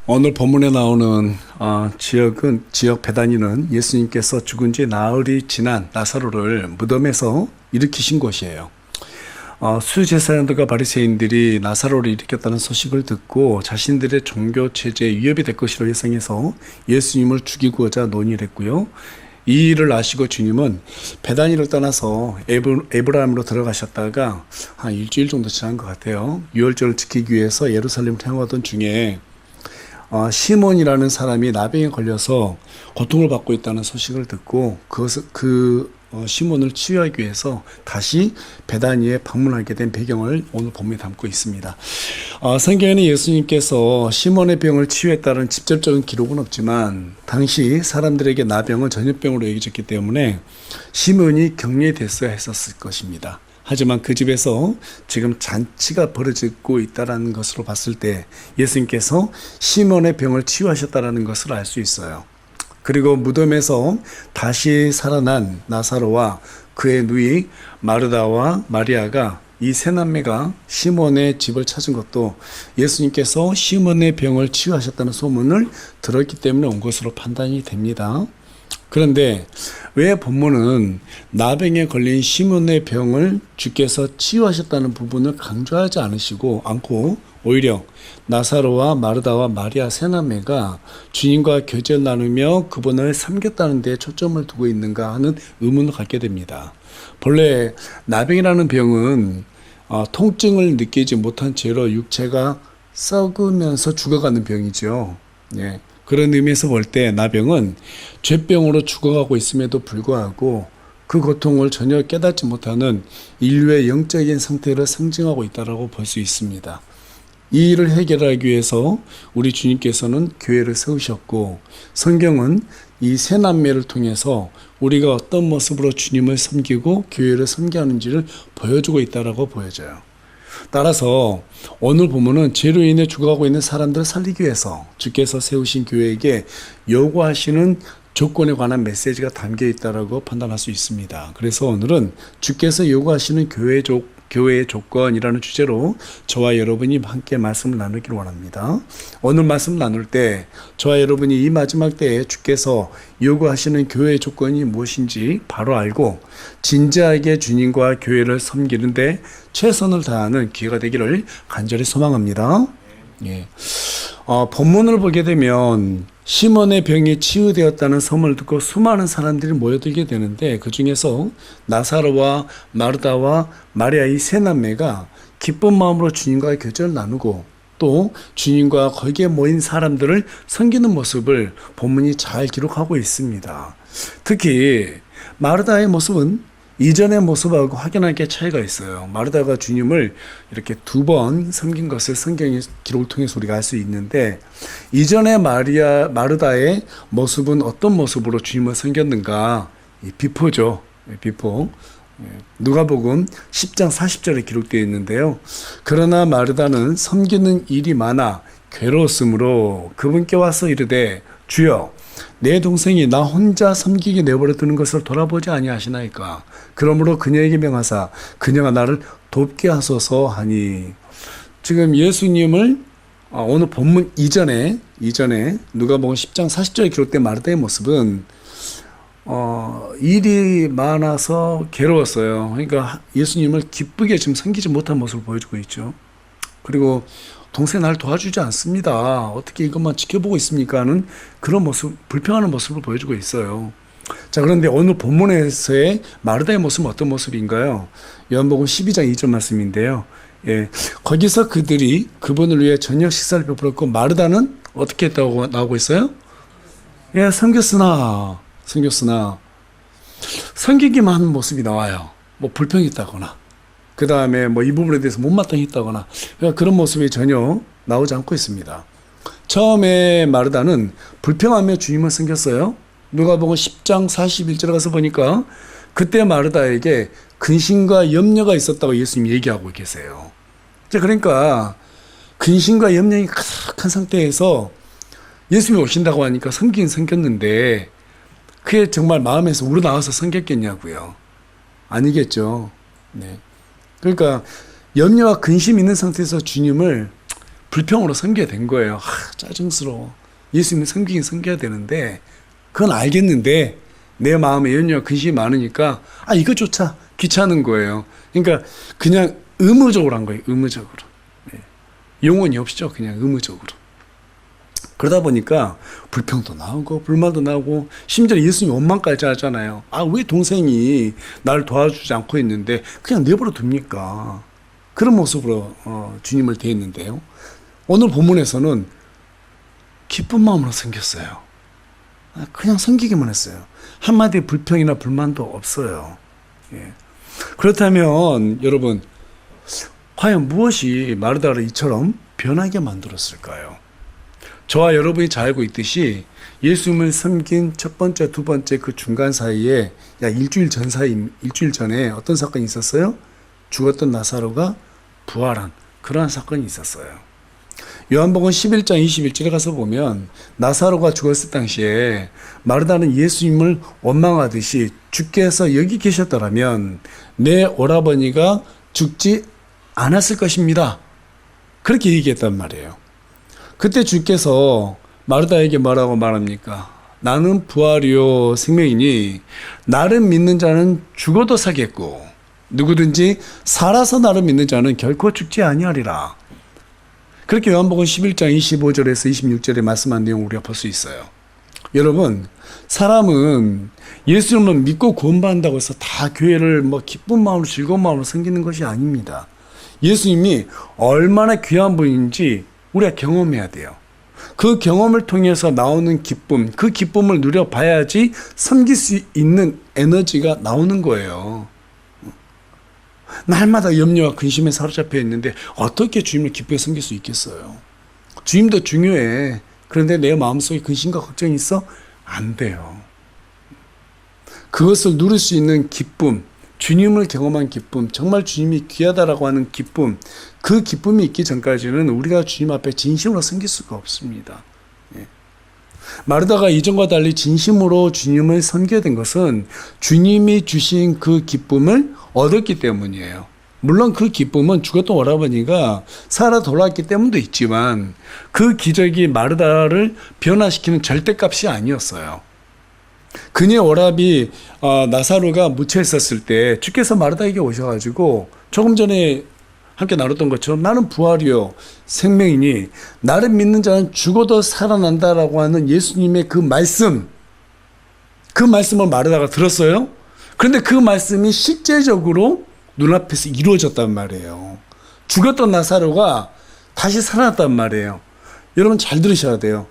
오늘 본문에 나오는 지역 베다니는 예수님께서 죽은 지 나흘이 지난 나사로를 무덤에서 일으키신 곳이에요. 수제사장들과 바리새인들이 나사로를 일으켰다는 소식을 듣고 자신들의 종교 체제에 위협이 될 것이라 예상해서 예수님을 죽이고자 논의를 했고요. 이 일을 아시고 주님은 베다니를 떠나서 에브라임으로 들어가셨다가 한 일주일 정도 지난 것 같아요. 유월절을 지키기 위해서 예루살렘을 향하던 중에 시몬이라는 사람이 나병에 걸려서 고통을 받고 있다는 소식을 듣고 시몬을 치유하기 위해서 다시 베다니에 방문하게 된 배경을 오늘 본문에 담고 있습니다. 성경에는 예수님께서 시몬의 병을 치유했다는 직접적인 기록은 없지만 당시 사람들에게 나병은 전염병으로 여겨졌기 때문에 시몬이 격리됐어야 했었을 것입니다. 하지만 그 집에서 지금 잔치가 벌어지고 있다는 것으로 봤을 때 예수님께서 시몬의 병을 치유하셨다는 것을 알 수 있어요. 그리고 무덤에서 다시 살아난 나사로와 그의 누이 마르다와 마리아가 이 세 남매가 시몬의 집을 찾은 것도 예수님께서 시몬의 병을 치유하셨다는 소문을 들었기 때문에 온 것으로 판단이 됩니다. 그런데 왜 본문은 나병에 걸린 시몬의 병을 주께서 치유하셨다는 부분을 강조하지 않고 오히려 나사로와 마르다와 마리아 세 남매가 주님과 교제를 나누며 그분을 섬겼다는 데 초점을 두고 있는가 하는 의문을 갖게 됩니다. 본래 나병이라는 병은 통증을 느끼지 못한 채로 육체가 썩으면서 죽어가는 병이죠. 예. 그런 의미에서 볼 때 나병은 죄병으로 죽어가고 있음에도 불구하고 그 고통을 전혀 깨닫지 못하는 인류의 영적인 상태를 상징하고 있다고 볼 수 있습니다. 이 일을 해결하기 위해서 우리 주님께서는 교회를 세우셨고 성경은 이 세 남매를 통해서 우리가 어떤 모습으로 주님을 섬기고 교회를 섬기하는지를 보여주고 있다고 보여져요. 따라서 오늘 본문은 죄로 인해 죽어가고 있는 사람들을 살리기 위해서 주께서 세우신 교회에게 요구하시는 조건에 관한 메시지가 담겨 있다고 판단할 수 있습니다. 그래서 오늘은 주께서 요구하시는 교회의 조건이라는 주제로 저와 여러분이 함께 말씀을 나누기를 원합니다. 오늘 말씀 나눌 때 저와 여러분이 이 마지막 때에 주께서 요구하시는 교회의 조건이 무엇인지 바로 알고 진지하게 주님과 교회를 섬기는데 최선을 다하는 기회가 되기를 간절히 소망합니다. 예. 본문을 보게 되면 시몬의 병이 치유되었다는 소문을 듣고 수많은 사람들이 모여들게 되는데 그 중에서 나사로와 마르다와 마리아 이 세 남매가 기쁜 마음으로 주님과의 교제를 나누고 또 주님과 거기에 모인 사람들을 섬기는 모습을 본문이 잘 기록하고 있습니다. 특히 마르다의 모습은 이전의 모습하고 확연하게 차이가 있어요. 마르다가 주님을 이렇게 2번 섬긴 것을 성경의 기록을 통해서 우리가 알 수 있는데 이전의 마르다의 모습은 어떤 모습으로 주님을 섬겼는가? 비포죠. 비포. 누가복음 10장 40절에 기록되어 있는데요. 그러나 마르다는 섬기는 일이 많아 괴로웠으므로 그분께 와서 이르되 주여 내 동생이 나 혼자 섬기게 내버려 두는 것을 돌아보지 아니하시나이까. 그러므로 그녀에게 명하사 그녀가 나를 돕게 하소서 하니. 지금 예수님을 오늘 본문 이전에 누가복음 10장 40절에 기록된 마르다의 모습은 일이 많아서 괴로웠어요. 그러니까 예수님을 기쁘게 지금 섬기지 못한 모습을 보여주고 있죠. 그리고 동생 나를 도와주지 않습니다. 어떻게 이것만 지켜보고 있습니까? 하는 그런 모습, 불평하는 모습을 보여주고 있어요. 자, 그런데 오늘 본문에서의 마르다의 모습은 어떤 모습인가요? 요한복음 12장 2절 말씀인데요. 예, 거기서 그들이 그분을 위해 저녁 식사를 베풀었고 마르다는 어떻게 했다고 나오고 있어요? 예, 섬겼으나 섬기기만 하는 모습이 나와요. 뭐 불평이 있다거나 그 다음에 이 부분에 대해서 못마땅했다거나 그런 모습이 전혀 나오지 않고 있습니다. 처음에 마르다는 불평하며 주님을 섬겼어요. 누가복음 10장 41절에 가서 보니까 그때 마르다에게 근심과 염려가 있었다고 예수님이 얘기하고 계세요. 그러니까 근심과 염려가 가득한 상태에서 예수님이 오신다고 하니까 섬기긴 섬겼는데 그게 정말 마음에서 우러나와서 섬겼겠냐고요. 아니겠죠. 네. 그러니까 염려와 근심이 있는 상태에서 주님을 불평으로 섬겨야 된 거예요. 짜증스러워. 예수님을 섬기긴 섬겨야 되는데 그건 알겠는데 내 마음에 염려와 근심이 많으니까 이것조차 귀찮은 거예요. 그러니까 그냥 의무적으로 한 거예요. 의무적으로. 네. 영혼이 없죠. 그냥 의무적으로. 그러다 보니까 불평도 나오고 불만도 나오고 심지어 예수님이 원망까지 하잖아요. 왜 동생이 나를 도와주지 않고 있는데 그냥 내버려 둡니까? 그런 모습으로 주님을 대했는데요. 오늘 본문에서는 기쁜 마음으로 섬겼어요. 그냥 섬기기만 했어요. 한마디 불평이나 불만도 없어요. 예. 그렇다면 여러분 과연 무엇이 마르다를 이처럼 변하게 만들었을까요? 저와 여러분이 잘 알고 있듯이 예수님을 섬긴 첫 번째, 두 번째 그 중간 사이에 일주일 전에 어떤 사건이 있었어요? 죽었던 나사로가 부활한 그러한 사건이 있었어요. 요한복음 11장 21절에 가서 보면 나사로가 죽었을 당시에 마르다는 예수님을 원망하듯이 주께서 여기 계셨더라면 내 오라버니가 죽지 않았을 것입니다. 그렇게 얘기했단 말이에요. 그때 주께서 마르다에게 뭐라고 말합니까? 나는 부활이요 생명이니 나를 믿는 자는 죽어도 살겠고 누구든지 살아서 나를 믿는 자는 결코 죽지 아니하리라. 그렇게 요한복음 11장 25절에서 26절에 말씀한 내용 우리가 볼 수 있어요. 여러분, 사람은 예수님을 믿고 구원받는다고 해서 다 교회를 기쁜 마음으로 즐거운 마음으로 섬기는 것이 아닙니다. 예수님이 얼마나 귀한 분인지 우리가 경험해야 돼요. 그 경험을 통해서 나오는 기쁨, 그 기쁨을 누려봐야지 섬길 수 있는 에너지가 나오는 거예요. 날마다 염려와 근심에 사로잡혀 있는데 어떻게 주님을 기쁘게 섬길 수 있겠어요? 주님도 중요해. 그런데 내 마음속에 근심과 걱정이 있어? 안 돼요. 그것을 누릴 수 있는 기쁨, 주님을 경험한 기쁨, 정말 주님이 귀하다라고 하는 기쁨, 그 기쁨이 있기 전까지는 우리가 주님 앞에 진심으로 섬길 수가 없습니다. 마르다가 이전과 달리 진심으로 주님을 섬겨야 된 것은 주님이 주신 그 기쁨을 얻었기 때문이에요. 물론 그 기쁨은 죽었던 오라버니가 살아 돌아왔기 때문도 있지만 그 기적이 마르다를 변화시키는 절대값이 아니었어요. 그녀의 오라비 나사로가 묻혀 있었을 때 주께서 마르다에게 오셔가지고 조금 전에 함께 나눴던 것처럼 나는 부활이요 생명이니 나를 믿는 자는 죽어도 살아난다라고 하는 예수님의 그 말씀을 마르다가 들었어요. 그런데 그 말씀이 실제적으로 눈앞에서 이루어졌단 말이에요. 죽었던 나사로가 다시 살아났단 말이에요. 여러분 잘 들으셔야 돼요.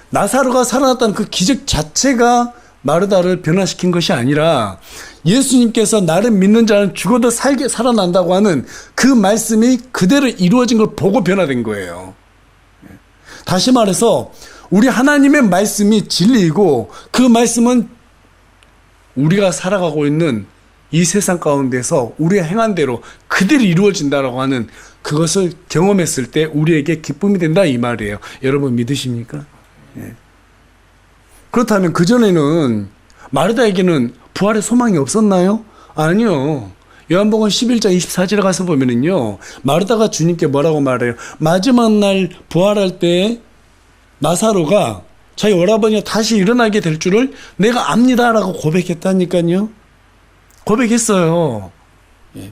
나사로가 살아났다는 그 기적 자체가 마르다를 변화시킨 것이 아니라 예수님께서 나를 믿는 자는 죽어도 살아난다고 하는 그 말씀이 그대로 이루어진 걸 보고 변화된 거예요. 다시 말해서 우리 하나님의 말씀이 진리이고 그 말씀은 우리가 살아가고 있는 이 세상 가운데서 우리가 행한 대로 그대로 이루어진다라고 하는 그것을 경험했을 때 우리에게 기쁨이 된다 이 말이에요. 여러분 믿으십니까? 예. 그렇다면 그전에는 마르다에게는 부활의 소망이 없었나요? 아니요. 요한복음 11장 24절에 가서 보면은요, 마르다가 주님께 뭐라고 말해요? 마지막 날 부활할 때 나사로가 자기 오라버니가 다시 일어나게 될 줄을 내가 압니다라고 고백했다니까요. 고백했어요. 예.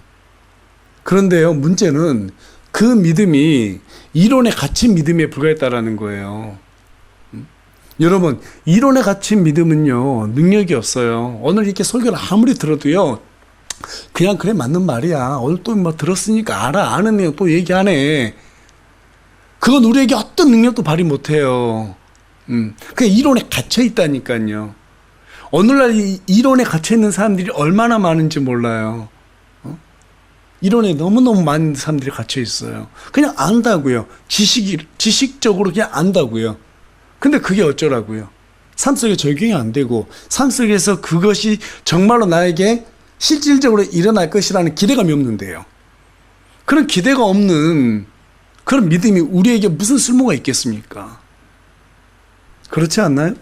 그런데요, 문제는 그 믿음이 이론에 갇힌 믿음에 불과했다라는 거예요. 여러분, 이론에 갇힌 믿음은요, 능력이 없어요. 오늘 이렇게 설교를 아무리 들어도요, 그냥 그래 맞는 말이야. 오늘 또 들었으니까 알아. 아는 내용 또 얘기하네. 그건 우리에게 어떤 능력도 발휘 못해요. 그냥 이론에 갇혀 있다니까요. 오늘날 이 이론에 갇혀 있는 사람들이 얼마나 많은지 몰라요. 이론에 너무너무 많은 사람들이 갇혀 있어요. 그냥 안다고요. 지식적으로 그냥 안다고요. 근데 그게 어쩌라고요? 삶 속에 적용이 안 되고 삶 속에서 그것이 정말로 나에게 실질적으로 일어날 것이라는 기대감이 없는데요. 그런 기대가 없는 그런 믿음이 우리에게 무슨 쓸모가 있겠습니까? 그렇지 않나요?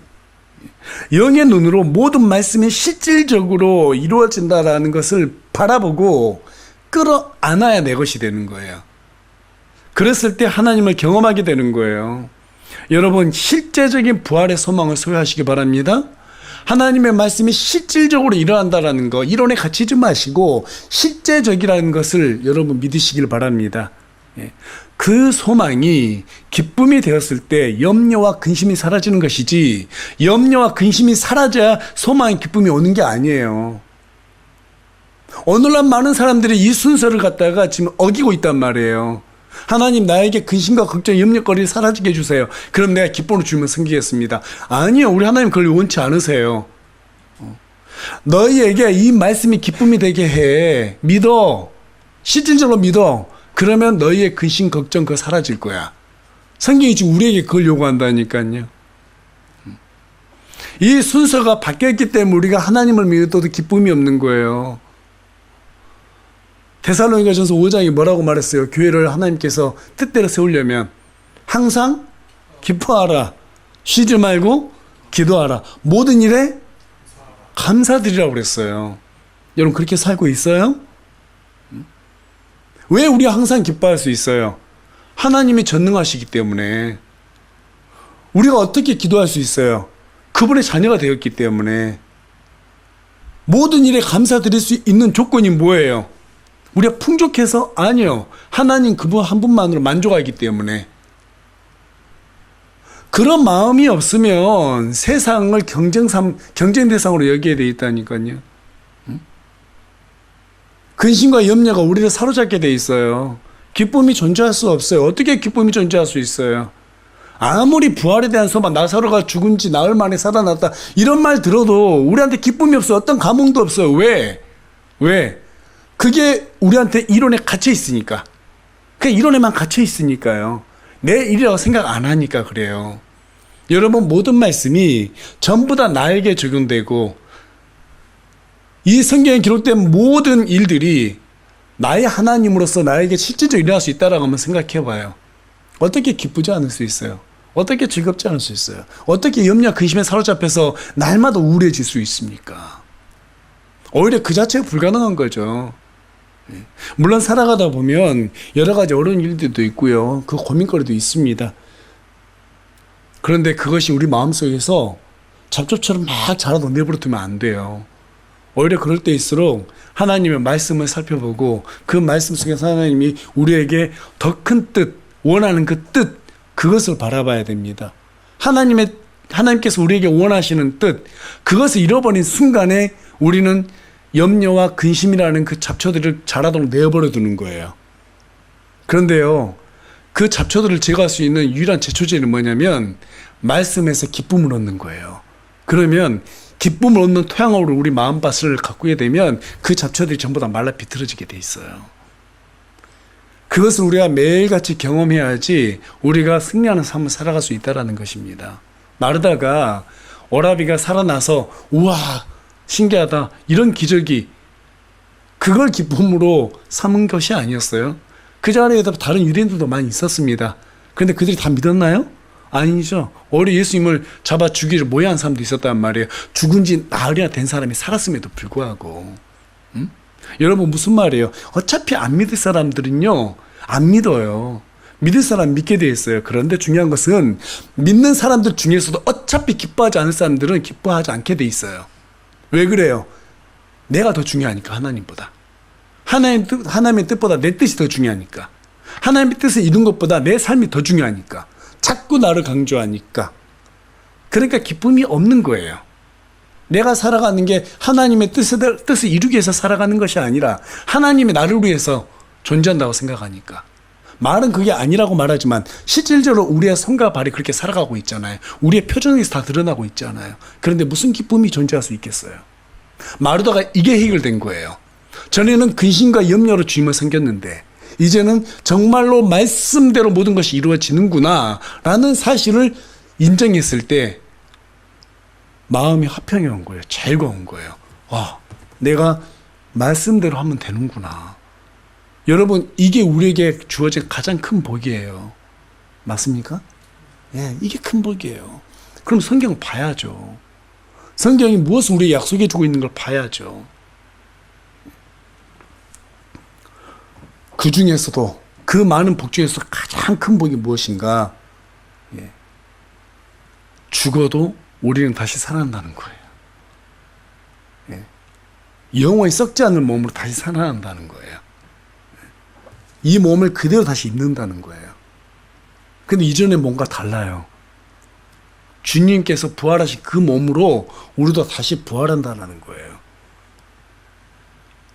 영의 눈으로 모든 말씀이 실질적으로 이루어진다라는 것을 바라보고 끌어안아야 내 것이 되는 거예요. 그랬을 때 하나님을 경험하게 되는 거예요. 여러분, 실제적인 부활의 소망을 소유하시기 바랍니다. 하나님의 말씀이 실질적으로 일어난다라는 거, 이론에 갇히지 마시고 실제적이라는 것을 여러분 믿으시길 바랍니다. 그 소망이 기쁨이 되었을 때 염려와 근심이 사라지는 것이지, 염려와 근심이 사라져야 소망의 기쁨이 오는 게 아니에요. 오늘날 많은 사람들이 이 순서를 갖다가 지금 어기고 있단 말이에요. 하나님, 나에게 근심과 걱정, 염려거리를 사라지게 해주세요. 그럼 내가 기쁨을 주면 섬기겠습니다. 아니요, 우리 하나님 그걸 원치 않으세요. 너희에게 이 말씀이 기쁨이 되게 해. 믿어. 실질적으로 믿어. 그러면 너희의 근심, 걱정 그거 사라질 거야. 성경이 지금 우리에게 그걸 요구한다니까요. 이 순서가 바뀌었기 때문에 우리가 하나님을 믿어도 기쁨이 없는 거예요. 데살로니가전서 5장이 뭐라고 말했어요? 교회를 하나님께서 뜻대로 세우려면 항상 기뻐하라, 쉬지 말고 기도하라, 모든 일에 감사드리라고 그랬어요. 여러분 그렇게 살고 있어요? 왜 우리가 항상 기뻐할 수 있어요? 하나님이 전능하시기 때문에. 우리가 어떻게 기도할 수 있어요? 그분의 자녀가 되었기 때문에. 모든 일에 감사드릴 수 있는 조건이 뭐예요? 우리가 풍족해서? 아니요. 하나님 그분 한 분만으로 만족하기 때문에. 그런 마음이 없으면 세상을 경쟁 대상으로 여기게 돼 있다니까요. 근심과 염려가 우리를 사로잡게 돼 있어요. 기쁨이 존재할 수 없어요. 어떻게 기쁨이 존재할 수 있어요? 아무리 부활에 대한 소망, 나사로가 죽은 지 나흘 만에 살아났다, 이런 말 들어도 우리한테 기쁨이 없어요. 어떤 감흥도 없어요. 왜? 그게 우리한테 이론에 갇혀 있으니까. 그 이론에만 갇혀 있으니까요. 내 일이라고 생각 안 하니까 그래요. 여러분, 모든 말씀이 전부 다 나에게 적용되고, 이 성경에 기록된 모든 일들이 나의 하나님으로서 나에게 실질적으로 일어날 수 있다라고 한번 생각해 봐요. 어떻게 기쁘지 않을 수 있어요? 어떻게 즐겁지 않을 수 있어요? 어떻게 염려, 근심에 사로잡혀서 날마다 우울해질 수 있습니까? 오히려 그 자체가 불가능한 거죠. 물론 살아가다 보면 여러 가지 어려운 일들도 있고요. 그 고민거리도 있습니다. 그런데 그것이 우리 마음속에서 잡초처럼 막 자라도 내버려두면 안 돼요. 오히려 그럴 때일수록 하나님의 말씀을 살펴보고 그 말씀 속에서 하나님이 우리에게 더 큰 뜻, 원하는 그 뜻, 그것을 바라봐야 됩니다. 하나님께서 우리에게 원하시는 뜻, 그것을 잃어버린 순간에 우리는 염려와 근심이라는 그 잡초들을 자라도록 내버려 두는 거예요. 그런데요, 그 잡초들을 제거할 수 있는 유일한 제초제는 뭐냐면 말씀에서 기쁨을 얻는 거예요. 그러면 기쁨을 얻는 토양으로 우리 마음밭을 가꾸게 되면 그 잡초들이 전부 다 말라 비틀어지게 돼 있어요. 그것을 우리가 매일같이 경험해야지 우리가 승리하는 삶을 살아갈 수 있다는 것입니다. 마르다가 오라비가 살아나서 우와 신기하다 이런 기적이, 그걸 기쁨으로 삼은 것이 아니었어요. 그 자리에 다른 유대인들도 많이 있었습니다. 그런데 그들이 다 믿었나요? 아니죠. 오히려 예수님을 잡아 죽이려 모여한 사람도 있었단 말이에요. 죽은 지 나흘이나 된 사람이 살았음에도 불구하고. 여러분 무슨 말이에요? 어차피 안 믿을 사람들은요, 안 믿어요. 믿을 사람 믿게 돼 있어요. 그런데 중요한 것은 믿는 사람들 중에서도 어차피 기뻐하지 않을 사람들은 기뻐하지 않게 돼 있어요. 왜 그래요? 내가 더 중요하니까, 하나님보다. 하나님의 뜻보다 내 뜻이 더 중요하니까. 하나님의 뜻을 이룬 것보다 내 삶이 더 중요하니까. 자꾸 나를 강조하니까. 그러니까 기쁨이 없는 거예요. 내가 살아가는 게 하나님의 뜻을 이루기 위해서 살아가는 것이 아니라 하나님이 나를 위해서 존재한다고 생각하니까. 말은 그게 아니라고 말하지만 실질적으로 우리의 손과 발이 그렇게 살아가고 있잖아요. 우리의 표정에서 다 드러나고 있잖아요. 그런데 무슨 기쁨이 존재할 수 있겠어요? 마르다가 이게 해결된 거예요. 전에는 근심과 염려로 주임을 섬겼는데 이제는 정말로 말씀대로 모든 것이 이루어지는구나 라는 사실을 인정했을 때 마음이 화평이 온 거예요. 자유가 온 거예요. 와, 내가 말씀대로 하면 되는구나. 여러분, 이게 우리에게 주어진 가장 큰 복이에요. 맞습니까? 예, 이게 큰 복이에요. 그럼 성경 봐야죠. 성경이 무엇을 우리에게 약속해 주고 있는 걸 봐야죠. 그 중에서도 그 많은 복 중에서 가장 큰 복이 무엇인가? 예. 죽어도 우리는 다시 살아난다는 거예요. 예. 영원히 썩지 않는 몸으로 다시 살아난다는 거예요. 이 몸을 그대로 다시 입는다는 거예요. 근데 이전에 뭔가 달라요. 주님께서 부활하신 그 몸으로 우리도 다시 부활한다는 거예요.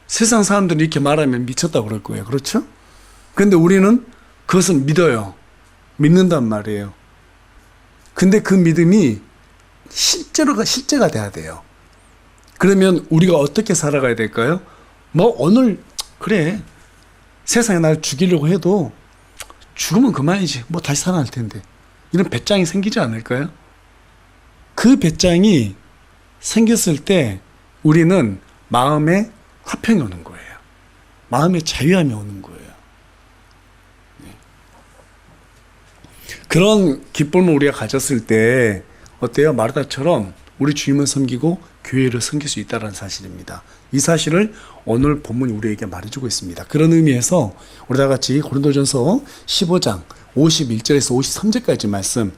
세상 사람들이 이렇게 말하면 미쳤다고 그럴 거예요. 그렇죠? 근데 우리는 그것을 믿어요. 믿는단 말이에요. 근데 그 믿음이 실제가 돼야 돼요. 그러면 우리가 어떻게 살아가야 될까요? 뭐 오늘 그래 세상에 날 죽이려고 해도 죽으면 그만이지. 뭐 다시 살아날 텐데. 이런 배짱이 생기지 않을까요? 그 배짱이 생겼을 때 우리는 마음에 화평이 오는 거예요. 마음의 자유함이 오는 거예요. 그런 기쁨을 우리가 가졌을 때 어때요? 마르다처럼 우리 주님을 섬기고 교회를 섬길 수 있다는 사실입니다. 이 사실을 오늘 본문이 우리에게 말해주고 있습니다. 그런 의미에서 우리 다 같이 고린도전서 15장 51절에서 53절까지 말씀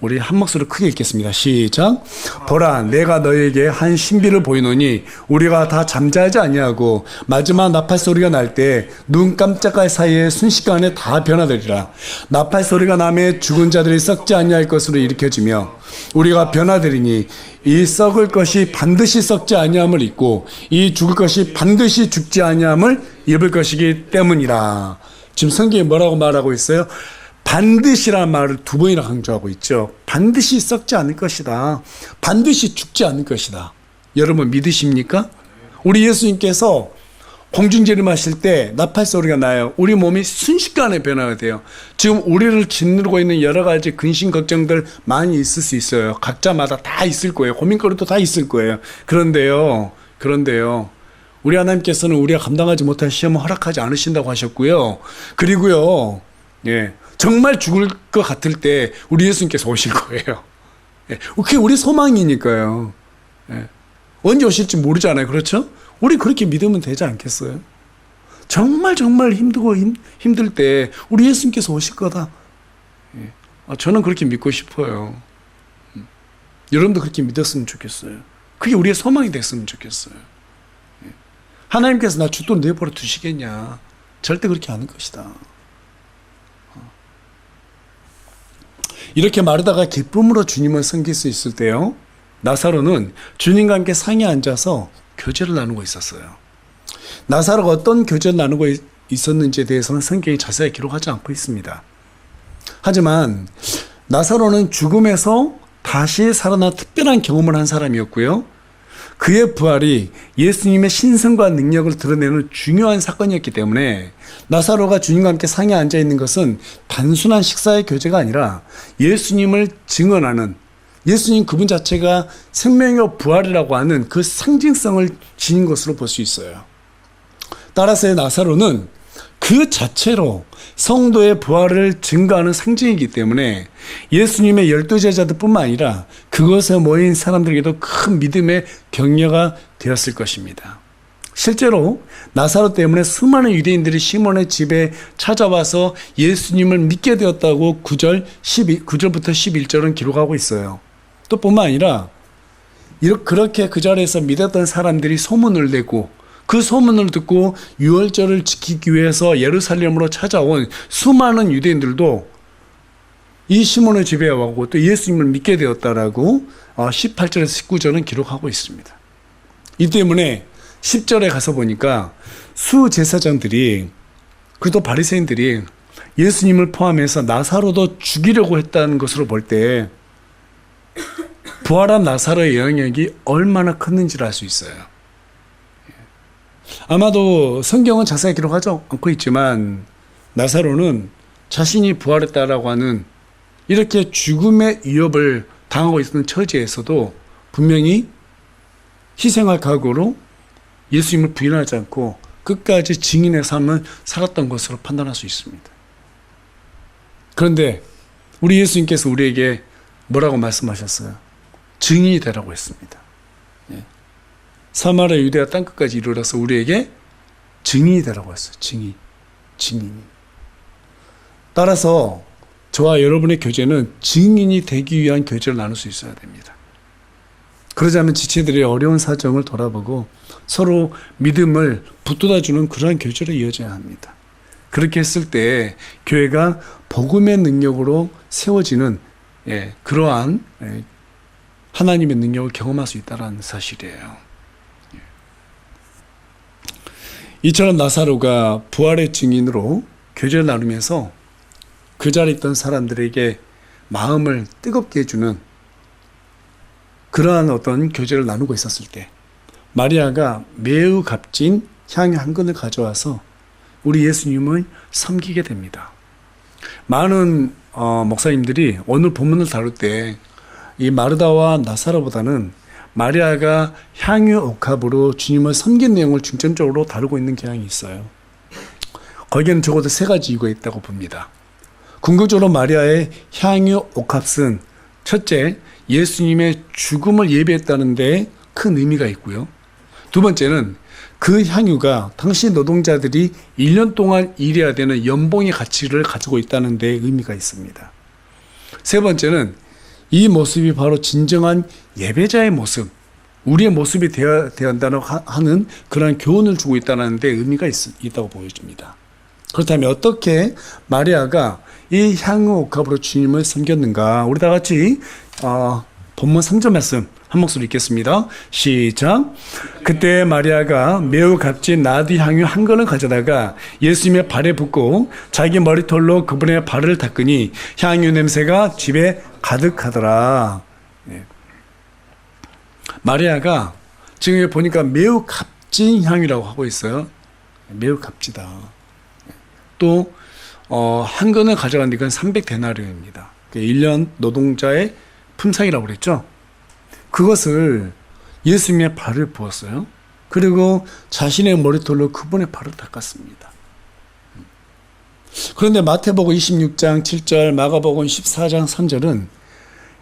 우리 한 목소리로 크게 읽겠습니다. 시작. 보라, 내가 너에게 한 신비를 보이노니 우리가 다 잠자지 아니하고 마지막 나팔 소리가 날 때 눈 깜짝할 사이에 순식간에 다 변화되리라. 나팔 소리가 나매 죽은 자들이 썩지 아니할 것으로 일으켜지며 우리가 변화되리니 이 썩을 것이 반드시 썩지 아니함을 입고 이 죽을 것이 반드시 죽지 아니함을 입을 것이기 때문이라. 지금 성경이 뭐라고 말하고 있어요? 반드시라는 말을 두 번이나 강조하고 있죠. 반드시 썩지 않을 것이다. 반드시 죽지 않을 것이다. 여러분 믿으십니까? 우리 예수님께서 공중재림하실 때 나팔 소리가 나요. 우리 몸이 순식간에 변화가 돼요. 지금 우리를 짓누르고 있는 여러 가지 근심 걱정들 많이 있을 수 있어요. 각자마다 다 있을 거예요. 고민거리도 다 있을 거예요. 그런데요. 우리 하나님께서는 우리가 감당하지 못할 시험을 허락하지 않으신다고 하셨고요. 그리고요. 예. 정말 죽을 것 같을 때 우리 예수님께서 오실 거예요. 예. 그게 우리 소망이니까요. 예. 언제 오실지 모르잖아요. 그렇죠? 우리 그렇게 믿으면 되지 않겠어요? 정말 힘들고 힘들 때 우리 예수님께서 오실 거다. 예. 저는 그렇게 믿고 싶어요. 여러분도 그렇게 믿었으면 좋겠어요. 그게 우리의 소망이 됐으면 좋겠어요. 예. 하나님께서 나 죽도록 내버려 두시겠냐? 절대 그렇게 않을 것이다. 이렇게 마르다가 기쁨으로 주님을 섬길 수 있을 때요. 나사로는 주님과 함께 상에 앉아서 교제를 나누고 있었어요. 나사로가 어떤 교제를 나누고 있었는지에 대해서는 성경이 자세히 기록하지 않고 있습니다. 하지만 나사로는 죽음에서 다시 살아나 특별한 경험을 한 사람이었고요. 그의 부활이 예수님의 신성과 능력을 드러내는 중요한 사건이었기 때문에 나사로가 주님과 함께 상에 앉아있는 것은 단순한 식사의 교제가 아니라 예수님을 증언하는 예수님 그분 자체가 생명의 부활이라고 하는 그 상징성을 지닌 것으로 볼 수 있어요. 따라서 나사로는 그 자체로 성도의 부활을 증거하는 상징이기 때문에 예수님의 12제자들 뿐만 아니라 그곳에 모인 사람들에게도 큰 믿음의 격려가 되었을 것입니다. 실제로 나사로 때문에 수많은 유대인들이 시몬의 집에 찾아와서 예수님을 믿게 되었다고 9절부터 11절은 기록하고 있어요. 또 뿐만 아니라 그렇게 그 자리에서 믿었던 사람들이 소문을 내고 그 소문을 듣고 유월절을 지키기 위해서 예루살렘으로 찾아온 수많은 유대인들도 이 시몬의 집에 와고 또 예수님을 믿게 되었다라고 18절에서 19절은 기록하고 있습니다. 이 때문에 10절에 가서 보니까 수제사장들이 그리고 바리새인들이 예수님을 포함해서 나사로도 죽이려고 했다는 것으로 볼 때 부활한 나사로의 영향력이 얼마나 컸는지를 알 수 있어요. 아마도 성경은 자세히 기록하지 않고 있지만 나사로는 자신이 부활했다라고 하는 이렇게 죽음의 위협을 당하고 있는 처지에서도 분명히 희생할 각오로 예수님을 부인하지 않고 끝까지 증인의 삶을 살았던 것으로 판단할 수 있습니다. 그런데 우리 예수님께서 우리에게 뭐라고 말씀하셨어요? 증인이 되라고 했습니다. 사마리아 유대아 땅끝까지 이르러서 우리에게 증인이 되라고 했어요. 증인. 따라서 저와 여러분의 교제는 증인이 되기 위한 교제를 나눌 수 있어야 됩니다. 그러자면 지체들의 어려운 사정을 돌아보고 서로 믿음을 붙돋아주는 그러한 교제로 이어져야 합니다. 그렇게 했을 때 교회가 복음의 능력으로 세워지는 그러한 하나님의 능력을 경험할 수 있다는 사실이에요. 이처럼 나사로가 부활의 증인으로 교제를 나누면서 그 자리에 있던 사람들에게 마음을 뜨겁게 해주는 그러한 어떤 교제를 나누고 있었을 때 마리아가 매우 값진 향유 한 근을 가져와서 우리 예수님을 섬기게 됩니다. 많은 목사님들이 오늘 본문을 다룰 때 이 마르다와 나사로보다는 마리아가 향유 옥합으로 주님을 섬긴 내용을 중점적으로 다루고 있는 경향이 있어요. 거기에는 적어도 세 가지 이유가 있다고 봅니다. 궁극적으로 마리아의 향유 옥합은 첫째, 예수님의 죽음을 예비했다는 데 큰 의미가 있고요. 두 번째는 그 향유가 당시 노동자들이 1년 동안 일해야 되는 연봉의 가치를 가지고 있다는 데 의미가 있습니다. 세 번째는 이 모습이 바로 진정한 예배자의 모습, 우리의 모습이 되어야 한다는 하는 그런 교훈을 주고 있다는 데 의미가 있다고 보여집니다. 그렇다면 어떻게 마리아가 이 향유 옥합으로 주님을 섬겼는가? 우리 다 같이 본문 3절 말씀 한 목소리 읽겠습니다. 시작. 그때 마리아가 매우 값진 나드 향유 한 근을 가져다가 예수님의 발에 붓고 자기 머리털로 그분의 발을 닦으니 향유 냄새가 집에 가득하더라. 마리아가 지금 보니까 매우 값진 향유라고 하고 있어요. 매우 값지다. 또 한 근을 가져간 이건 300데나리온입니다. 1년 노동자의 품삯이라고 그랬죠. 그것을 예수님의 발을 부었어요. 그리고 자신의 머리털로 그분의 발을 닦았습니다. 그런데 마태복음 26장 7절, 마가복음 14장 3절은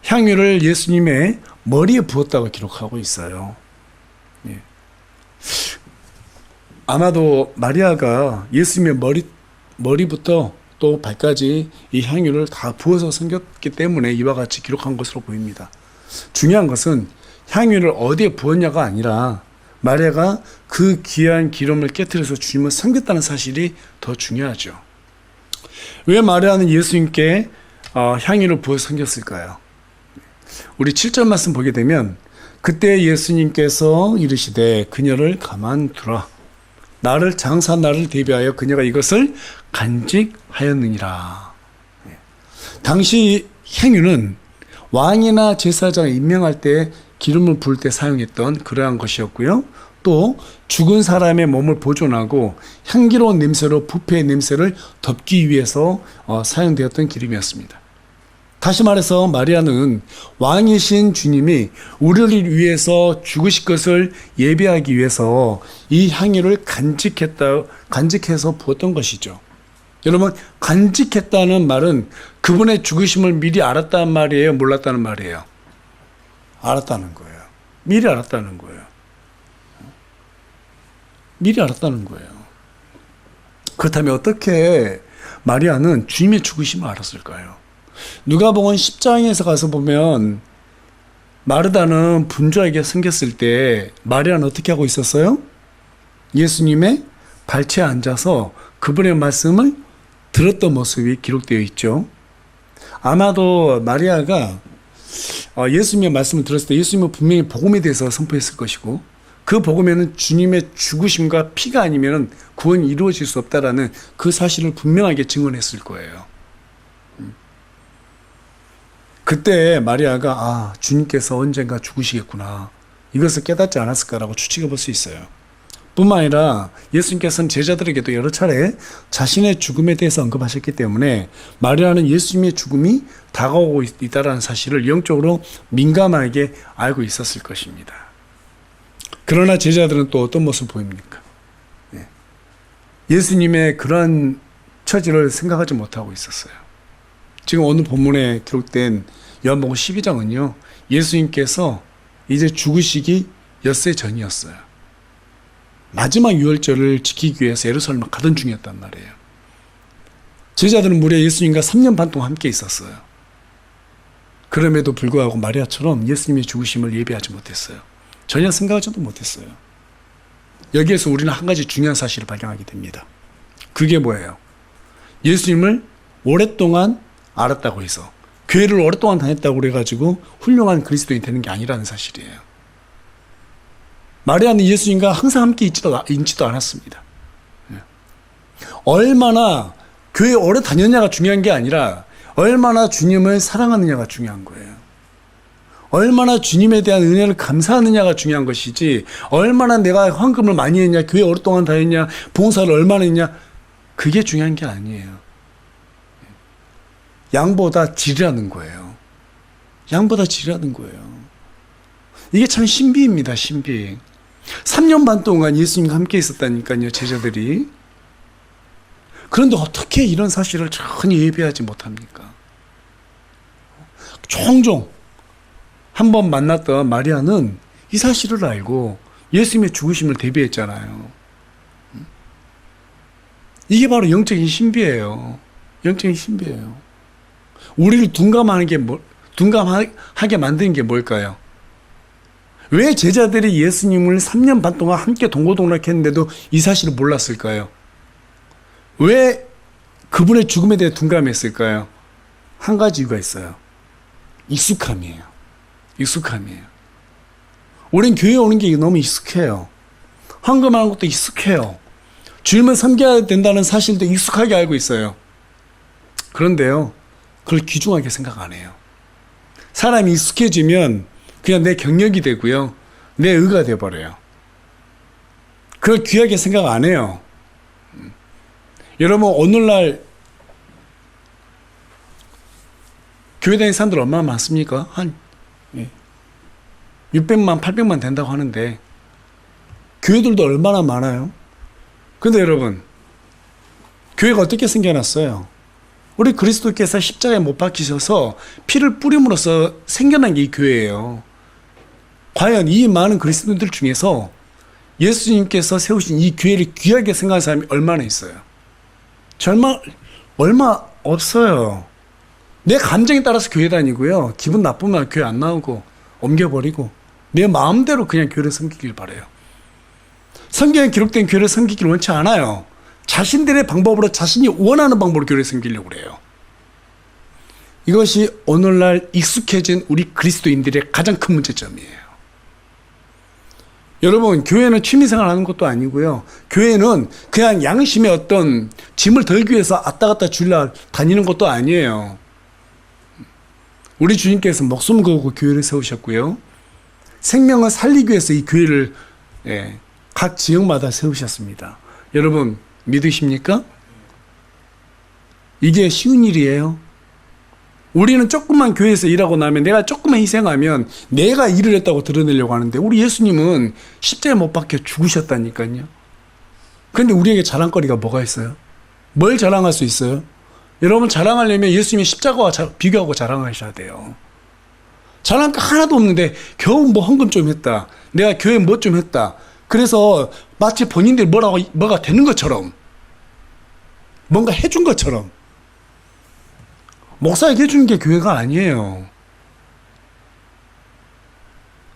향유를 예수님의 머리에 부었다고 기록하고 있어요. 아마도 마리아가 예수님의 머리부터 또 발까지 이 향유를 다 부어서 섬겼기 때문에 이와 같이 기록한 것으로 보입니다. 중요한 것은 향유를 어디에 부었냐가 아니라 마리아가 그 귀한 기름을 깨트려서 주님을 섬겼다는 사실이 더 중요하죠. 왜 마리아는 예수님께 향유를 부어서 섬겼을까요? 우리 7절 말씀 보게 되면 그때 예수님께서 이르시되 그녀를 가만두라. 나를 장사한 나를 대비하여 그녀가 이것을 간직하였느니라. 당시 향유는 왕이나 제사장을 임명할 때 기름을 부을 때 사용했던 그러한 것이었고요. 또 죽은 사람의 몸을 보존하고 향기로운 냄새로 부패의 냄새를 덮기 위해서 사용되었던 기름이었습니다. 다시 말해서 마리아는 왕이신 주님이 우리를 위해서 죽으실 것을 예비하기 위해서 이 향유를 간직해서 부었던 것이죠. 여러분, 간직했다는 말은 그분의 죽으심을 미리 알았다는 말이에요? 몰랐다는 말이에요? 알았다는 거예요. 미리 알았다는 거예요. 미리 알았다는 거예요. 그렇다면 어떻게 마리아는 주님의 죽으심을 알았을까요? 누가복음 10장에서 가서 보면 마르다는 분주하게 섬겼을 때 마리아는 어떻게 하고 있었어요? 예수님의 발치에 앉아서 그분의 말씀을 들었던 모습이 기록되어 있죠. 아마도 마리아가 예수님의 말씀을 들었을 때 예수님은 분명히 복음에 대해서 선포했을 것이고 그 복음에는 주님의 죽으심과 피가 아니면 구원이 이루어질 수 없다라는 그 사실을 분명하게 증언했을 거예요. 그때 마리아가 주님께서 언젠가 죽으시겠구나 이것을 깨닫지 않았을까라고 추측해 볼 수 있어요. 뿐만 아니라 예수님께서는 제자들에게도 여러 차례 자신의 죽음에 대해서 언급하셨기 때문에 마리아는 예수님의 죽음이 다가오고 있다는 사실을 영적으로 민감하게 알고 있었을 것입니다. 그러나 제자들은 또 어떤 모습을 보입니까? 예수님의 그러한 처지를 생각하지 못하고 있었어요. 지금 오늘 본문에 기록된 요한복음 12장은요. 예수님께서 이제 죽으시기 엿새 전이었어요. 마지막 유월절을 지키기 위해서 예루살렘을 가던 중이었단 말이에요. 제자들은 무려 예수님과 3년 반 동안 함께 있었어요. 그럼에도 불구하고 마리아처럼 예수님의 죽으심을 예배하지 못했어요. 전혀 생각하지도 못했어요. 여기에서 우리는 한 가지 중요한 사실을 발견하게 됩니다. 그게 뭐예요? 예수님을 오랫동안 알았다고 해서, 교회를 오랫동안 다녔다고 그래가지고 훌륭한 그리스도인이 되는 게 아니라는 사실이에요. 마리아는 예수님과 항상 함께 있지도 않았습니다. 얼마나 교회에 오래 다녔냐가 중요한 게 아니라 얼마나 주님을 사랑하느냐가 중요한 거예요. 얼마나 주님에 대한 은혜를 감사하느냐가 중요한 것이지, 얼마나 내가 헌금을 많이 했냐, 교회 오랫동안 다녔냐, 봉사를 얼마나 했냐, 그게 중요한 게 아니에요. 양보다 질이라는 거예요. 양보다 질이라는 거예요. 이게 참 신비입니다, 신비. 3년 반 동안 예수님과 함께 있었다니까요, 제자들이. 그런데 어떻게 이런 사실을 전혀 예배하지 못합니까? 종종 한번 만났던 마리아는 이 사실을 알고 예수님의 죽으심을 대비했잖아요. 이게 바로 영적인 신비예요. 영적인 신비예요. 우리를 둔감하게 만드는 게 뭘까요? 왜 제자들이 예수님을 3년 반 동안 함께 동고동락했는데도 이 사실을 몰랐을까요? 왜 그분의 죽음에 대해 둔감했을까요? 한 가지 이유가 있어요. 익숙함이에요. 익숙함이에요. 우린 교회에 오는 게 너무 익숙해요. 헌금하는 것도 익숙해요. 주님을 섬겨야 된다는 사실도 익숙하게 알고 있어요. 그런데요, 그걸 귀중하게 생각 안 해요. 사람이 익숙해지면 그냥 내 경력이 되고요, 내 의가 돼버려요. 그걸 귀하게 생각 안 해요. 여러분, 오늘날 교회 다니는 사람들 얼마나 많습니까? 한 600만, 800만 된다고 하는데 교회들도 얼마나 많아요? 근데 여러분, 교회가 어떻게 생겨났어요? 우리 그리스도께서 십자가에 못 박히셔서 피를 뿌림으로써 생겨난 게 이 교회예요. 과연 이 많은 그리스도인들 중에서 예수님께서 세우신 이 교회를 귀하게 생각하는 사람이 얼마나 있어요? 얼마 없어요. 내 감정에 따라서 교회 다니고요, 기분 나쁘면 교회 안 나오고 옮겨버리고 내 마음대로 그냥 교회를 섬기길 바라요. 성경에 기록된 교회를 섬기길 원치 않아요. 자신들의 방법으로, 자신이 원하는 방법으로 교회를 섬기려고 그래요. 이것이 오늘날 익숙해진 우리 그리스도인들의 가장 큰 문제점이에요. 여러분, 교회는 취미생활 하는 것도 아니고요, 교회는 그냥 양심의 어떤 짐을 덜기 위해서 왔다 갔다 주려 다니는 것도 아니에요. 우리 주님께서 목숨 걸고 교회를 세우셨고요, 생명을 살리기 위해서 이 교회를 각 지역마다 세우셨습니다. 여러분, 믿으십니까? 이게 쉬운 일이에요. 우리는 조금만 교회에서 일하고 나면, 내가 조금만 희생하면 내가 일을 했다고 드러내려고 하는데, 우리 예수님은 십자가에 못 박혀 죽으셨다니까요. 그런데 우리에게 자랑거리가 뭐가 있어요? 뭘 자랑할 수 있어요? 여러분, 자랑하려면 예수님의 십자가와 비교하고 자랑하셔야 돼요. 자랑할 거 하나도 없는데 겨우 뭐 헌금 좀 했다, 내가 교회 뭐 좀 했다, 그래서 마치 본인들이 뭐가 되는 것처럼, 뭔가 해준 것처럼. 목사에게 해주는 게 교회가 아니에요.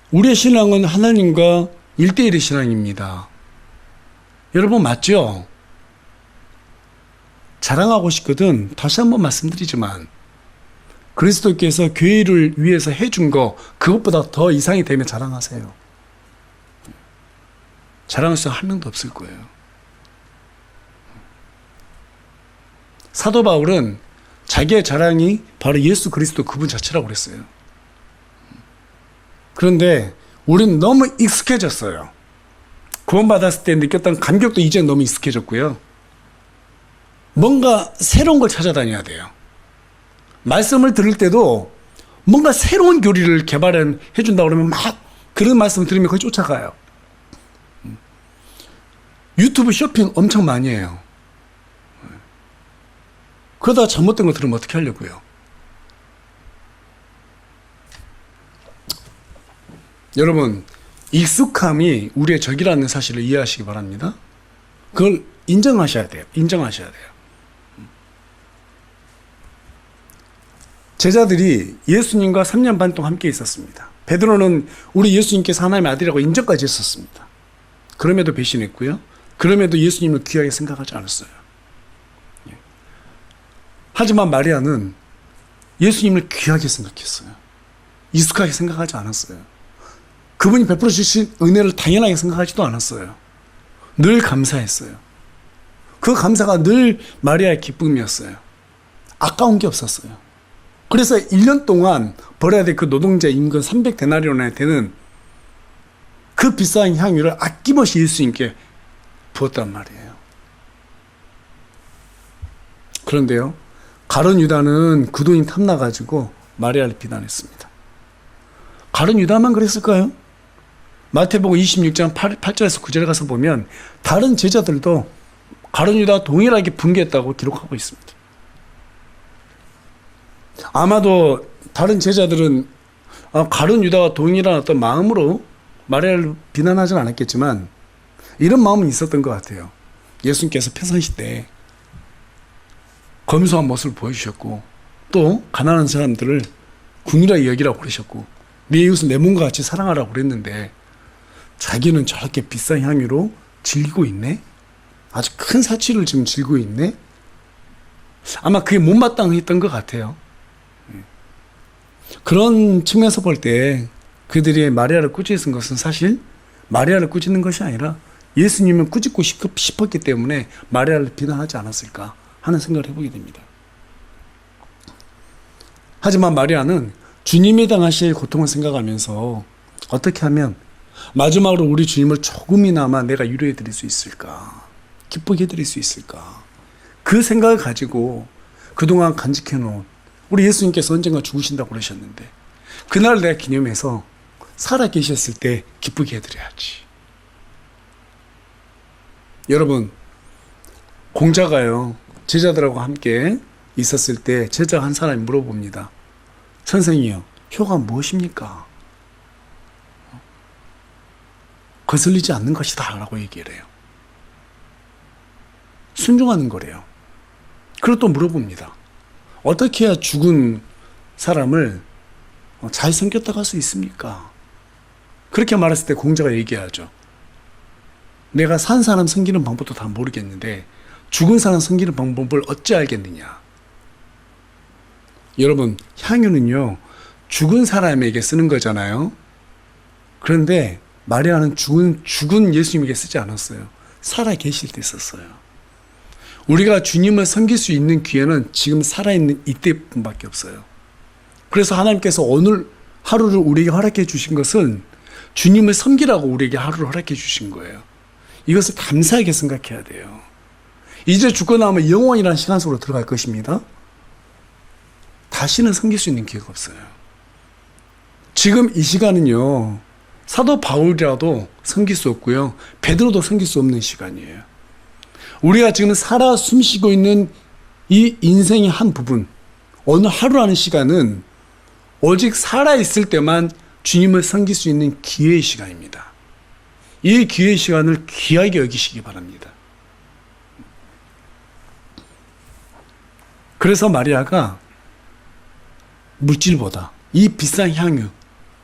우리의 신앙은 하나님과 1대1의 신앙입니다. 여러분, 맞죠? 자랑하고 싶거든 다시 한번 말씀드리지만, 그리스도께서 교회를 위해서 해준 거, 그것보다 더 이상이 되면 자랑하세요. 자랑할 수 한 명도 없을 거예요. 사도 바울은 자기의 자랑이 바로 예수 그리스도 그분 자체라고 그랬어요. 그런데 우리는 너무 익숙해졌어요. 구원받았을 때 느꼈던 감격도 이제 너무 익숙해졌고요, 뭔가 새로운 걸 찾아다녀야 돼요. 말씀을 들을 때도 뭔가 새로운 교리를 개발해준다고 그러면 막 그런 말씀을 들으면 거기 쫓아가요. 유튜브 쇼핑 엄청 많이 해요. 그러다가 잘못된 거 들으면 어떻게 하려고요? 여러분, 익숙함이 우리의 적이라는 사실을 이해하시기 바랍니다. 그걸 인정하셔야 돼요. 인정하셔야 돼요. 제자들이 예수님과 3년 반 동안 함께 있었습니다. 베드로는 우리 예수님께서 하나님의 아들이라고 인정까지 했었습니다. 그럼에도 배신했고요. 그럼에도 예수님을 귀하게 생각하지 않았어요. 하지만 마리아는 예수님을 귀하게 생각했어요. 익숙하게 생각하지 않았어요. 그분이 베풀어 주신 은혜를 당연하게 생각하지도 않았어요. 늘 감사했어요. 그 감사가 늘 마리아의 기쁨이었어요. 아까운 게 없었어요. 그래서 1년 동안 벌어야 될 그 노동자 임금 300데나리온에 되는 그 비싼 향유를 아낌없이 예수님께 부었단 말이에요. 그런데요, 가룟 유다는 그 돈이 탐나가지고 마리아를 비난했습니다. 가룟 유다만 그랬을까요? 마태복음 26장 8절에서 9절에 가서 보면 다른 제자들도 가룟 유다와 동일하게 분개했다고 기록하고 있습니다. 아마도 다른 제자들은 가룟 유다와 동일한 어떤 마음으로 마리아를 비난하진 않았겠지만 이런 마음은 있었던 것 같아요. 예수님께서 평상시 때 검소한 모습을 보여주셨고 또 가난한 사람들을 궁휼하게 여기라고 그러셨고 네 이웃은 내 몸과 같이 사랑하라고 그랬는데 자기는 저렇게 비싼 향유로 즐기고 있네? 아주 큰 사치를 지금 즐기고 있네? 아마 그게 못마땅했던 것 같아요. 그런 측면에서 볼 때 그들이 마리아를 꾸짖은 것은 사실 마리아를 꾸짖는 것이 아니라 예수님을 꾸짖고 싶었기 때문에 마리아를 비난하지 않았을까 하는 생각을 해보게 됩니다. 하지만 마리아는 주님이 당하실 고통을 생각하면서 어떻게 하면 마지막으로 우리 주님을 조금이나마 내가 위로해 드릴 수 있을까, 기쁘게 해드릴 수 있을까, 그 생각을 가지고 그동안 간직해 놓은 우리 예수님께서 언젠가 죽으신다고 그러셨는데 그날 내가 기념해서 살아 계셨을 때 기쁘게 해드려야지. 여러분, 공자가요 제자들하고 함께 있었을 때 제자 한 사람이 물어봅니다. 선생이요, 효가 무엇입니까? 거슬리지 않는 것이다 라고 얘기를 해요. 순종하는 거래요. 그리고 또 물어봅니다. 어떻게 해야 죽은 사람을 잘 섬겼다고 할 수 있습니까? 그렇게 말했을 때 공자가 얘기하죠. 내가 산 사람 섬기는 방법도 다 모르겠는데 죽은 사람 섬기는 방법을 어찌 알겠느냐. 여러분, 향유는요 죽은 사람에게 쓰는 거잖아요. 그런데 마리아는 죽은 예수님에게 쓰지 않았어요. 살아 계실 때 썼어요. 우리가 주님을 섬길 수 있는 기회는 지금 살아있는 이때뿐밖에 없어요. 그래서 하나님께서 오늘 하루를 우리에게 허락해 주신 것은 주님을 섬기라고 우리에게 하루를 허락해 주신 거예요. 이것을 감사하게 생각해야 돼요. 이제 죽고 나면 영원이라는 시간 속으로 들어갈 것입니다. 다시는 섬길 수 있는 기회가 없어요. 지금 이 시간은요 사도 바울이라도 섬길 수 없고요 베드로도 섬길 수 없는 시간이에요. 우리가 지금 살아 숨쉬고 있는 이 인생의 한 부분, 어느 하루라는 시간은 오직 살아있을 때만 주님을 섬길 수 있는 기회의 시간입니다. 이 기회의 시간을 귀하게 여기시기 바랍니다. 그래서 마리아가 물질보다 이 비싼 향유,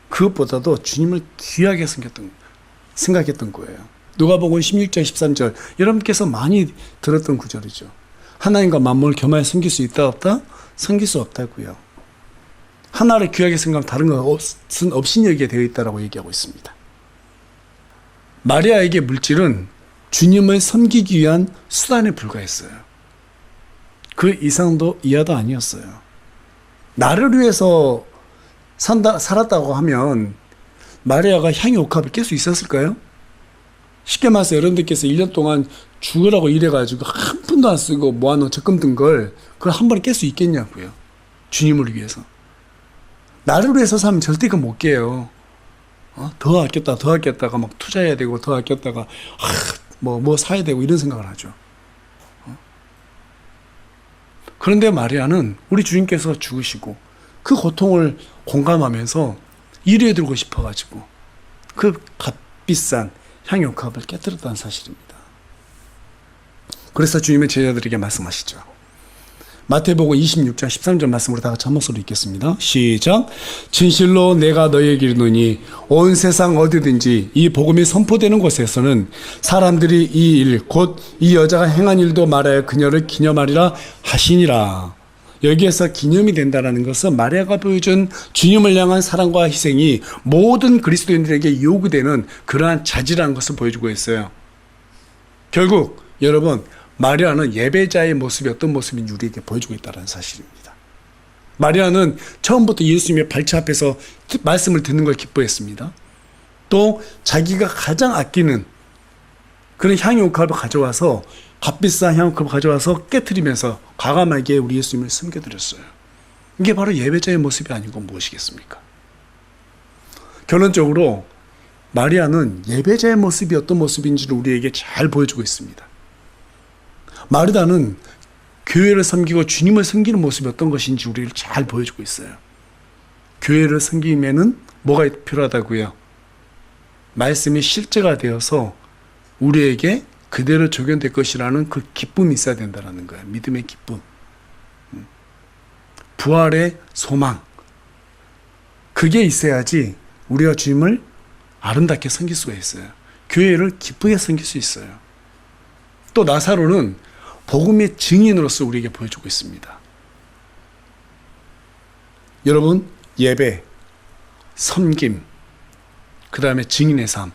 그것보다도 주님을 귀하게 생각했던 거예요. 누가복음 16장 13절, 여러분께서 많이 들었던 구절이죠. 하나님과 만물을 겸하여 섬길 수 있다 없다? 섬길 수 없다고요. 하나를 귀하게 생각하면 다른 것은 없인 여기에 되어 있다라고 얘기하고 있습니다. 마리아에게 물질은 주님을 섬기기 위한 수단에 불과했어요. 그 이상도 이하도 아니었어요. 나를 위해서 살았다고 하면 마리아가 향유 옥합을 깰 수 있었을까요? 쉽게 말해서 여러분들께서 1년 동안 죽으라고 일해가지고 한 푼도 안 쓰고 모아놓은 적금 든 걸 그걸 한 번에 깰 수 있겠냐고요. 주님을 위해서. 나를 위해서 사면 절대 그거 못 깨요. 더 아꼈다가 막 투자해야 되고 더 아꼈다가 뭐 사야 되고 이런 생각을 하죠. 그런데 마리아는 우리 주님께서 죽으시고 그 고통을 공감하면서 일해드리고 싶어가지고 그 값비싼 향유컵을 깨뜨렸다는 사실입니다. 그래서 주님의 제자들에게 말씀하시죠. 마태복음 26장 13절 말씀으로 다 같이 한 목소리로 읽겠습니다. 시작. 진실로 내가 너희에게 이르노니 온 세상 어디든지 이 복음이 선포되는 곳에서는 사람들이 이 일 곧 이 여자가 행한 일도 말하여 그녀를 기념하리라 하시니라. 여기에서 기념이 된다는 것은 마리아가 보여준 주님을 향한 사랑과 희생이 모든 그리스도인들에게 요구되는 그러한 자질이라는 것을 보여주고 있어요. 결국 여러분, 마리아는 예배자의 모습이 어떤 모습인지 우리에게 보여주고 있다는 사실입니다. 마리아는 처음부터 예수님의 발치 앞에서 말씀을 듣는 걸 기뻐했습니다. 또 자기가 가장 아끼는 그런 향유옥합을 가져와서, 값비싼 향유옥합을 가져와서 깨트리면서 과감하게 우리 예수님을 섬겨드렸어요. 이게 바로 예배자의 모습이 아니고 무엇이겠습니까? 결론적으로 마리아는 예배자의 모습이 어떤 모습인지를 우리에게 잘 보여주고 있습니다. 마르다는 교회를 섬기고 주님을 섬기는 모습이 어떤 것인지 우리를 잘 보여주고 있어요. 교회를 섬기면은 뭐가 필요하다고요? 말씀이 실제가 되어서 우리에게 그대로 적용될 것이라는 그 기쁨이 있어야 된다는 거예요. 믿음의 기쁨. 부활의 소망. 그게 있어야지 우리가 주님을 아름답게 섬길 수가 있어요. 교회를 기쁘게 섬길 수 있어요. 또 나사로는 복음의 증인으로서 우리에게 보여주고 있습니다. 여러분, 예배, 섬김, 그 다음에 증인의 삶,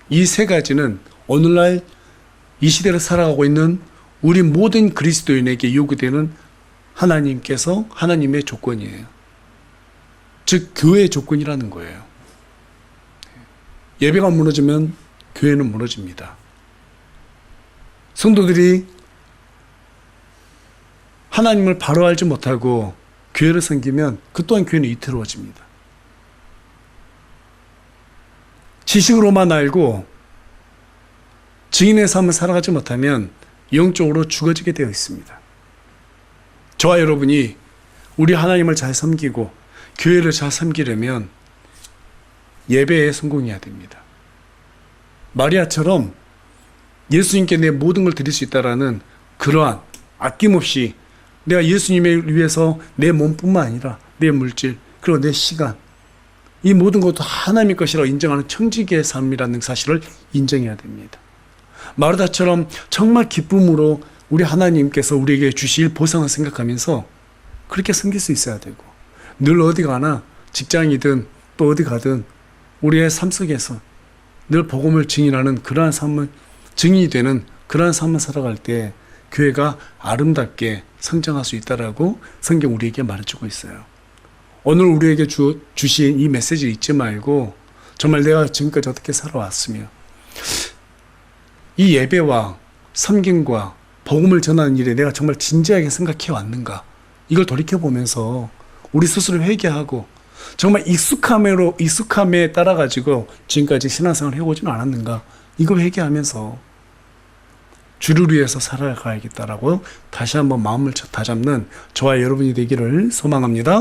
이 세 가지는 오늘날 이 시대를 살아가고 있는 우리 모든 그리스도인에게 요구되는 하나님께서 하나님의 조건이에요. 즉 교회의 조건이라는 거예요. 예배가 무너지면 교회는 무너집니다. 성도들이 하나님을 바로 알지 못하고 교회를 섬기면 그 또한 교회는 위태로워집니다. 지식으로만 알고 증인의 삶을 살아가지 못하면 영적으로 죽어지게 되어 있습니다. 저와 여러분이 우리 하나님을 잘 섬기고 교회를 잘 섬기려면 예배에 성공해야 됩니다. 마리아처럼 예수님께 내 모든 걸 드릴 수 있다라는 그러한 아낌없이 내가 예수님을 위해서 내 몸뿐만 아니라 내 물질 그리고 내 시간 이 모든 것도 하나님의 것이라고 인정하는 청지기의 삶이라는 사실을 인정해야 됩니다. 마르다처럼 정말 기쁨으로 우리 하나님께서 우리에게 주실 보상을 생각하면서 그렇게 섬길 수 있어야 되고 늘 어디 가나 직장이든 또 어디 가든 우리의 삶 속에서 늘 복음을 증인하는 그러한 삶을 증인이 되는 그러한 삶을 살아갈 때 교회가 아름답게 성장할 수 있다라고 성경 우리에게 말해주고 있어요. 오늘 우리에게 주신 이 메시지를 잊지 말고 정말 내가 지금까지 어떻게 살아왔으며 이 예배와 섬김과 복음을 전하는 일에 내가 정말 진지하게 생각해 왔는가 이걸 돌이켜보면서 우리 스스로 회개하고 정말 익숙함에 따라가지고 지금까지 신앙생활을 해오지는 않았는가 이거 회개하면서 주를 위해서 살아가야겠다라고 다시 한번 마음을 다잡는 저와 여러분이 되기를 소망합니다.